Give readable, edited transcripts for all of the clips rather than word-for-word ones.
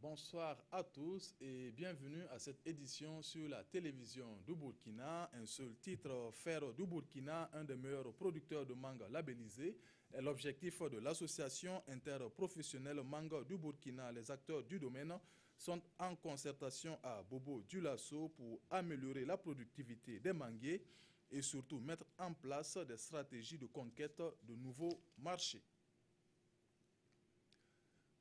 Bonsoir à tous et bienvenue à cette édition sur la télévision du Burkina. Un seul titre, faire du Burkina un des meilleurs producteurs de mangue labellisés. Et l'objectif de l'association interprofessionnelle Mangue du Burkina. Les acteurs du domaine sont en concertation à Bobo Dioulasso pour améliorer la productivité des manguiers et surtout mettre en place des stratégies de conquête de nouveaux marchés.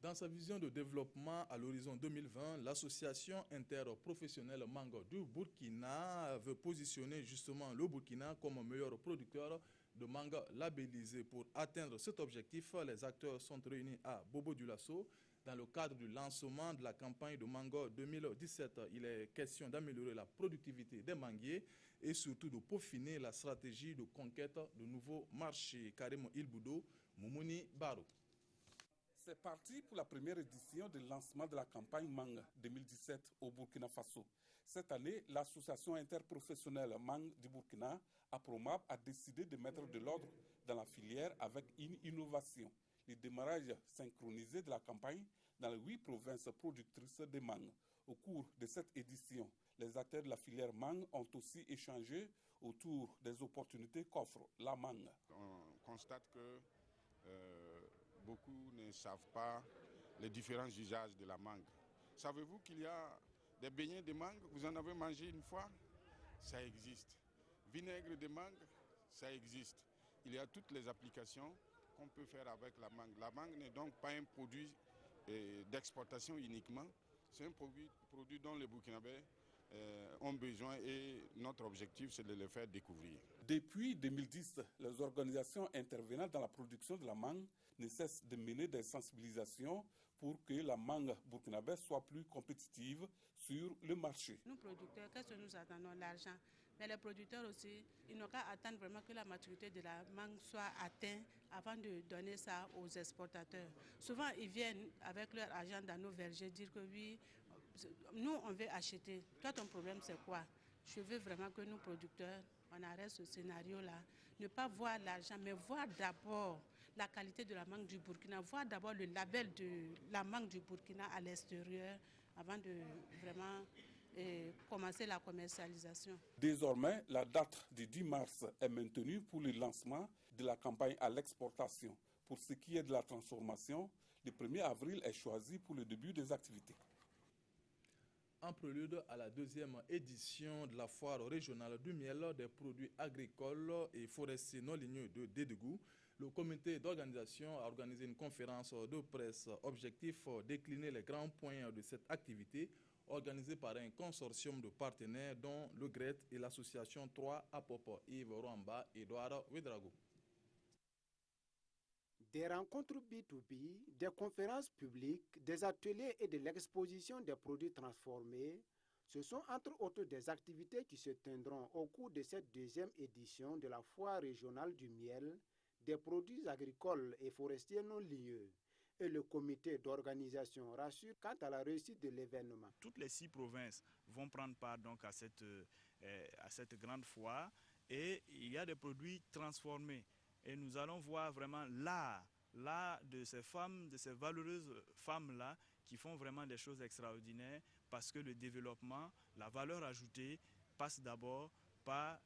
Dans sa vision de développement à l'horizon 2020, l'association interprofessionnelle Mangue du Burkina veut positionner justement le Burkina comme meilleur producteur de mangue labellisé. Pour atteindre cet objectif, les acteurs sont réunis à Bobo Dioulasso dans le cadre du lancement de la campagne de Mangue 2017. Il est question d'améliorer la productivité des manguiers et surtout de peaufiner la stratégie de conquête de nouveaux marchés. Karim Ilboudo, Moumouni Barou. C'est parti pour la première édition du lancement de la campagne Mangue 2017 au Burkina Faso. Cette année, l'association interprofessionnelle Mangue du Burkina, APROMAB, a décidé de mettre de l'ordre dans la filière avec une innovation. Le démarrage synchronisé de la campagne dans les 8 provinces productrices de mangue. Au cours de cette édition, les acteurs de la filière mangue ont aussi échangé autour des opportunités qu'offre la mangue. On constate que beaucoup ne savent pas les différents usages de la mangue. Savez-vous qu'il y a des beignets de mangue? Vous en avez mangé une fois? Ça existe. Vinaigre de mangue? Ça existe. Il y a toutes les applications qu'on peut faire avec la mangue. La mangue n'est donc pas un produit d'exportation uniquement. C'est un produit dont les Burkinabés ont besoin et notre objectif, c'est de les faire découvrir. Depuis 2010, les organisations intervenant dans la production de la mangue ne cessent de mener des sensibilisations pour que la mangue burkinabé soit plus compétitive sur le marché. Nous, producteurs, qu'est-ce que nous attendons? L'argent. Mais les producteurs aussi, ils n'ont qu'à attendre vraiment que la maturité de la mangue soit atteinte avant de donner ça aux exportateurs. Souvent, ils viennent avec leur argent dans nos vergers dire que oui, nous, on veut acheter. Toi, ton problème, c'est quoi? Je veux vraiment que nous, producteurs, on arrête ce scénario-là. Ne pas voir l'argent, mais voir d'abord la qualité de la mangue du Burkina, voir d'abord le label de la mangue du Burkina à l'extérieur avant de vraiment commencer la commercialisation. Désormais, la date du 10 mars est maintenue pour le lancement de la campagne à l'exportation. Pour ce qui est de la transformation, le 1er avril est choisi pour le début des activités. En prélude à la deuxième édition de la foire régionale du miel des produits agricoles et forestiers non ligneux de Dédégou, le comité d'organisation a organisé une conférence de presse. Objectif, décliner les grands points de cette activité organisée par un consortium de partenaires dont le GRET et l'association 3 Apopo, Yves Rwamba et Edouard Ouedraogo. Des rencontres B2B, des conférences publiques, des ateliers et de l'exposition des produits transformés, ce sont entre autres des activités qui se tiendront au cours de cette deuxième édition de la foire régionale du miel, des produits agricoles et forestiers non ligneux. Et le comité d'organisation rassure quant à la réussite de l'événement. Toutes les 6 provinces vont prendre part donc à cette grande foire et il y a des produits transformés. Et nous allons voir vraiment l'art de ces femmes, de ces valeureuses femmes-là qui font vraiment des choses extraordinaires parce que le développement, la valeur ajoutée passe d'abord par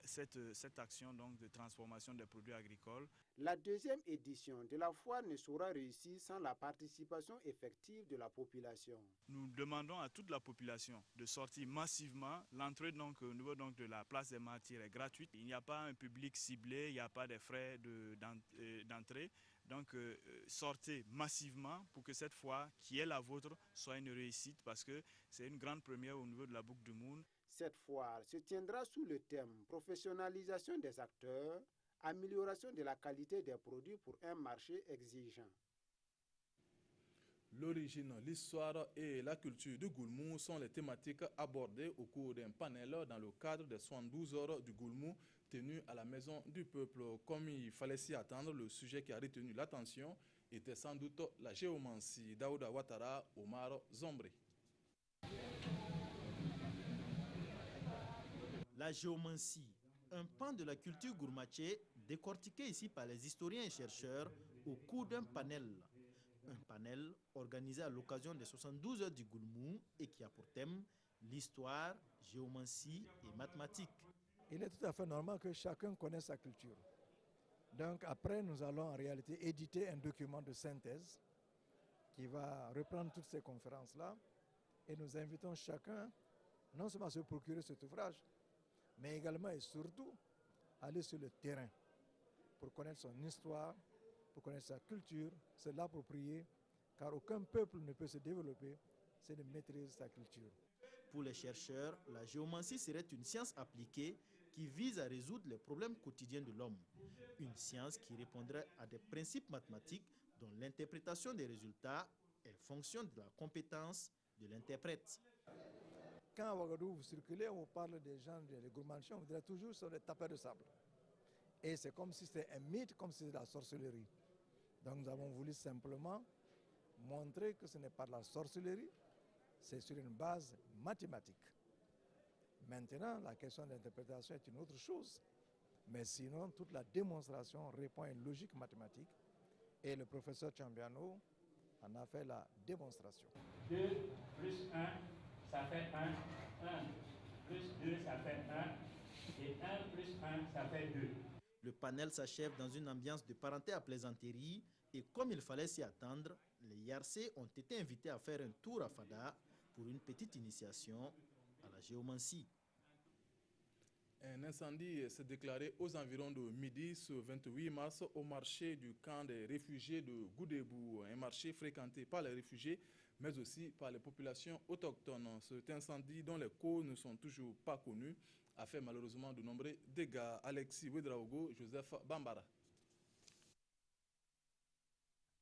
cette action donc, de transformation des produits agricoles. La deuxième édition de la foire ne sera réussie sans la participation effective de la population. Nous demandons à toute la population de sortir massivement. L'entrée donc, au niveau donc, de la place des Martyrs est gratuite. Il n'y a pas un public ciblé, il n'y a pas de frais d'entrée. Donc sortez massivement pour que cette foire, qui est la vôtre, soit une réussite parce que c'est une grande première au niveau de la boucle du Moun. Cette foire se tiendra sous le thème « Professionnalisation des acteurs, amélioration de la qualité des produits pour un marché exigeant ». L'origine, l'histoire et la culture du Goulmou sont les thématiques abordées au cours d'un panel dans le cadre des 72 heures du Goulmou tenu à la Maison du Peuple. Comme il fallait s'y attendre, le sujet qui a retenu l'attention était sans doute la géomancie. Daouda Ouattara, Omar Zombré. La géomancie, un pan de la culture gourmatier décortiqué ici par les historiens et chercheurs au cours d'un panel. Un panel organisé à l'occasion des 72 heures du Goulmou et qui a pour thème l'histoire, géomancie et mathématiques. Il est tout à fait normal que chacun connaisse sa culture. Donc après, nous allons en réalité éditer un document de synthèse qui va reprendre toutes ces conférences-là. Et nous invitons chacun non seulement à se procurer cet ouvrage, mais également et surtout à aller sur le terrain pour connaître son histoire, pour connaître sa culture, se l'approprier, car aucun peuple ne peut se développer s'il ne maîtrise sa culture. Pour les chercheurs, la géomancie serait une science appliquée qui vise à résoudre les problèmes quotidiens de l'homme. Une science qui répondrait à des principes mathématiques dont l'interprétation des résultats est fonction de la compétence de l'interprète. Quand à Ouagadougou vous circulez, on vous parle des gens, des gourmands, on dirait toujours sur des tapeurs de sable. Et c'est comme si c'était un mythe, comme si c'était de la sorcellerie. Donc nous avons voulu simplement montrer que ce n'est pas de la sorcellerie, c'est sur une base mathématique. Maintenant, la question de l'interprétation est une autre chose. Mais sinon, toute la démonstration répond à une logique mathématique. Et le professeur Chambiano en a fait la démonstration. 2 plus 1, ça fait 1. 1 plus 2, ça fait 1. Et 1 plus 1, ça fait 2. Le panel s'achève dans une ambiance de parenté à plaisanterie. Et comme il fallait s'y attendre, les Yarcés ont été invités à faire un tour à Fada pour une petite initiation à la géomancie. Un incendie s'est déclaré aux environs de midi ce 28 mars au marché du camp des réfugiés de Goudébou, un marché fréquenté par les réfugiés mais aussi par les populations autochtones. Cet incendie, dont les causes ne sont toujours pas connues, a fait malheureusement de nombreux dégâts. Alexis Ouedraogo, Joseph Bambara.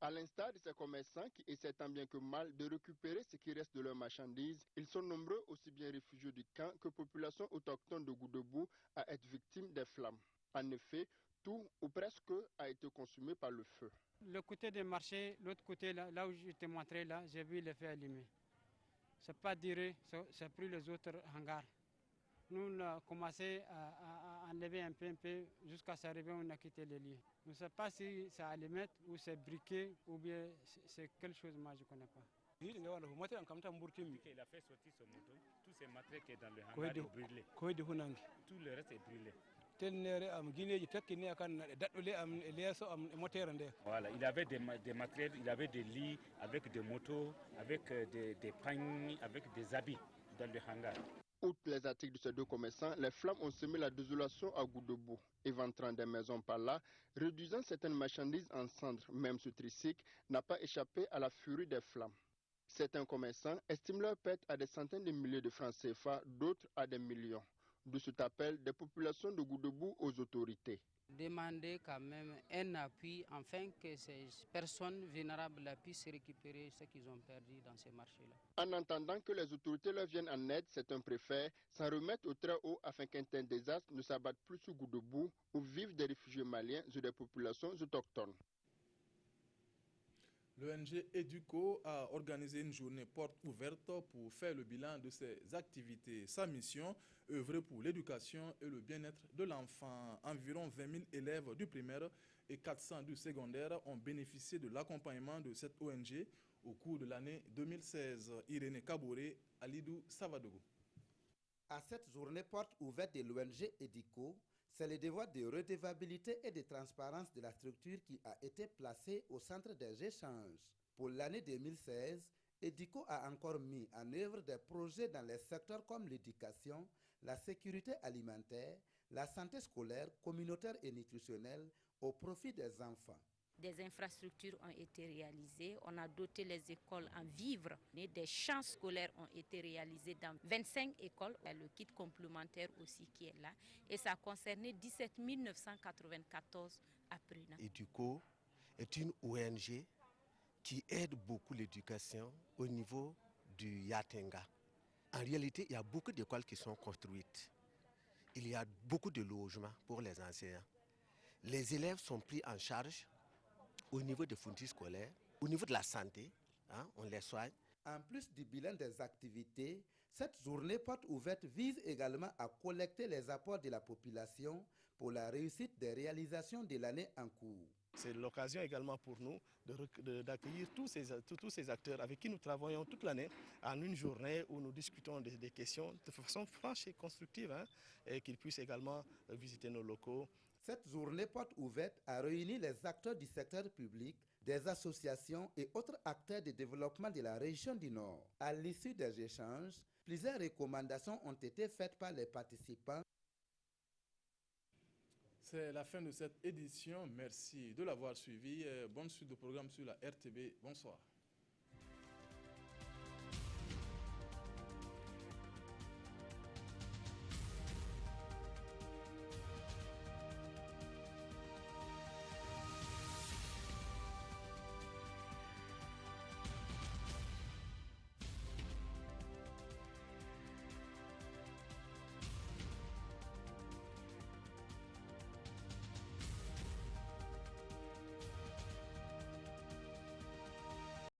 À l'instar de ces commerçants qui essaient tant bien que mal de récupérer ce qui reste de leurs marchandises, ils sont nombreux, aussi bien réfugiés du camp que population autochtone de Goudébou, à être victimes des flammes. En effet, tout ou presque a été consumé par le feu. Le côté des marchés, l'autre côté, là où je t'ai montré, là, j'ai vu les feux allumés. C'est pas duré, ça a pris les autres hangars. Nous, on a commencé à enlever un peu, jusqu'à s'arriver, on a quitté les lieux. Je ne sais pas si c'est allumette ou c'est briquet ou bien c'est quelque chose, moi je ne connais pas. Il a fait sortir son moto, tous ces matériels qui sont dans le hangar est brûlé. Tout le reste est brûlé. Voilà, il avait des matériels, il avait des lits avec des motos, avec des pagnes, avec des habits dans le hangar. Outre les articles de ces deux commerçants, les flammes ont semé la désolation à Goudébou, éventrant des maisons par là, réduisant certaines marchandises en cendres. Même ce tricycle n'a pas échappé à la furie des flammes. Certains commerçants estiment leur perte à des centaines de milliers de francs CFA, d'autres à des millions. De cet appel des populations de Goudébou aux autorités. Demander quand même un appui afin que ces personnes vulnérables puissent récupérer ce qu'ils ont perdu dans ces marchés-là. En attendant que les autorités leur viennent en aide, certains préfèrent s'en remettre au très haut afin qu'un tel désastre ne s'abatte plus sur Goudébou où vivent des réfugiés maliens et des populations autochtones. L'ONG Educo a organisé une journée porte ouverte pour faire le bilan de ses activités. Sa mission, œuvrer pour l'éducation et le bien-être de l'enfant. Environ 20 000 élèves du primaire et 400 du secondaire ont bénéficié de l'accompagnement de cette ONG au cours de l'année 2016. Irénée Kaboré, Alidou Savadogo. À cette journée porte ouverte de l'ONG Educo, c'est le devoir de redevabilité et de transparence de la structure qui a été placée au centre des échanges. Pour l'année 2016, Educo a encore mis en œuvre des projets dans les secteurs comme l'éducation, la sécurité alimentaire, la santé scolaire, communautaire et nutritionnelle au profit des enfants. Des infrastructures ont été réalisées, on a doté les écoles en vivres, des champs scolaires ont été réalisés dans 25 écoles, il y a le kit complémentaire aussi qui est là, et ça a concerné 17 994 apprenants. Educo est une ONG qui aide beaucoup l'éducation au niveau du Yatenga. En réalité, il y a beaucoup d'écoles qui sont construites. Il y a beaucoup de logements pour les enseignants. Les élèves sont pris en charge au niveau des fournitures scolaires, au niveau de la santé, on les soigne. En plus du bilan des activités, cette journée porte ouverte vise également à collecter les apports de la population pour la réussite des réalisations de l'année en cours. C'est l'occasion également pour nous d'accueillir tous ces acteurs avec qui nous travaillons toute l'année en une journée où nous discutons des questions de façon franche et constructive, et qu'ils puissent également visiter nos locaux. Cette journée porte ouverte a réuni les acteurs du secteur public, des associations et autres acteurs de développement de la région du Nord. À l'issue des échanges, plusieurs recommandations ont été faites par les participants. C'est la fin de cette édition. Merci de l'avoir suivi. Bonne suite de programme sur la RTB. Bonsoir.